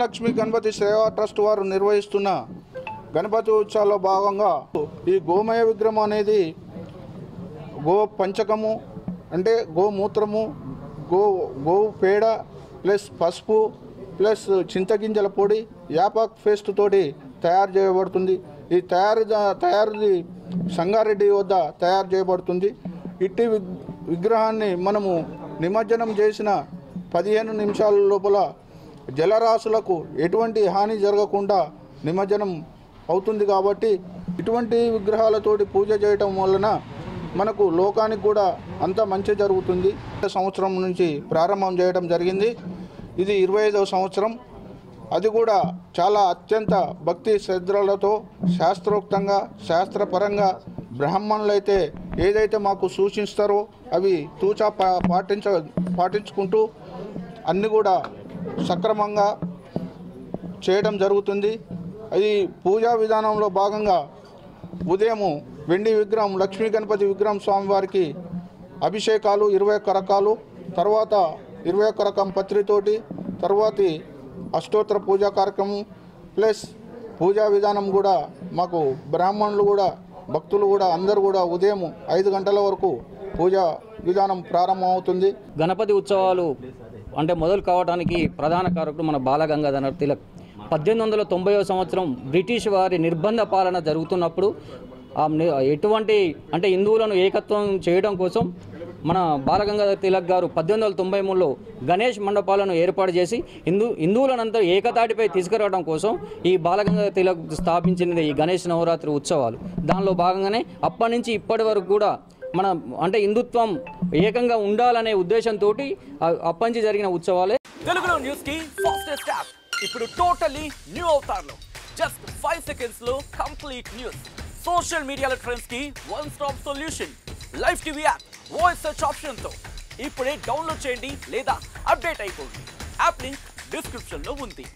మహాలక్ష్మి గణపతి సేవా ట్రస్ట్ వారు నిర్వహిస్తున్న గణపతి ఉత్సవాల్లో భాగంగా ఈ గోమయ విగ్రహం అనేది గో పంచకము అంటే గోమూత్రము గోవు పేడ ప్లస్ పసుపు ప్లస్ చింతగింజల పొడి యాపాక్ పేస్ట్ తోటి తయారు చేయబడుతుంది. ఈ తయారీ సంగారెడ్డి వద్ద తయారు చేయబడుతుంది. ఇట్టి విగ్రహాన్ని మనము నిమజ్జనం చేసిన 15 నిమిషాల లోపల జలరాశులకు ఎటువంటి హాని జరగకుండా నిమజ్జనం అవుతుంది. కాబట్టి ఇటువంటి విగ్రహాలతోటి పూజ చేయటం వలన మనకు లోకానికి కూడా అంత మంచి జరుగుతుంది. సంవత్సరం నుంచి ప్రారంభం చేయడం జరిగింది. ఇది 25వ సంవత్సరం. అది కూడా చాలా అత్యంత భక్తి శ్రద్ధలతో శాస్త్రోక్తంగా శాస్త్రపరంగా బ్రాహ్మణులు అయితే ఏదైతే మాకు సూచిస్తారో అవి తూచా పాటించుకుంటూ అన్నీ కూడా సక్రమంగా చేయడం జరుగుతుంది. అది పూజా విధానంలో భాగంగా ఉదయము వెండి విగ్రహం లక్ష్మీ గణపతి విగ్రహం స్వామివారికి అభిషేకాలు 21 రకాలు, తర్వాత 21 రకం పత్రితోటి, తర్వాతి అష్టోత్తర పూజా కార్యక్రమం ప్లస్ పూజా విధానం కూడా మాకు బ్రాహ్మణులు కూడా భక్తులు కూడా అందరూ కూడా ఉదయం 5 గంటల వరకు పూజా విధానం ప్రారంభమవుతుంది. గణపతి ఉత్సవాలు అంటే మొదలు కావడానికి ప్రధాన కారకుడు మన బాలగంగాధర తిలక్. 1890వ సంవత్సరం బ్రిటిష్ వారి నిర్బంధ పాలన జరుగుతున్నప్పుడు ఎటువంటి అంటే హిందువులను ఏకత్వం చేయడం కోసం మన బాలగంగాధర తిలక్ గారు 1893లో గణేష్ మండపాలను ఏర్పాటు చేసి హిందువులనంతా ఏకతాటిపై తీసుకురావడం కోసం ఈ బాలగంగాధర తిలక్ స్థాపించినది ఈ గణేష్ నవరాత్రి ఉత్సవాలు. దానిలో భాగంగానే అప్పటి నుంచి ఇప్పటి వరకు కూడా మన అంటే హిందుత్వం ఏకంగా ఉండాలనే ఉద్దేశంతో అప్పటి నుంచి జరిగిన ఉత్సవాలే. తెలుగులో న్యూస్ కి ఫాస్టెస్ట్ యాప్ ఇప్పుడు టోటల్లీ న్యూ అవతార్లో జస్ట్ 5 సెకండ్స్ లో కంప్లీట్ న్యూస్. సోషల్ మీడియాలో ట్రెండ్స్ కి one stop solution. Live TV app voice search option తో ఇప్పుడే డౌన్లోడ్ చేయండి లేదా అప్డేట్ అయిపోండి. యాప్ లింక్ డిస్క్రిప్షన్ లో ఉంది.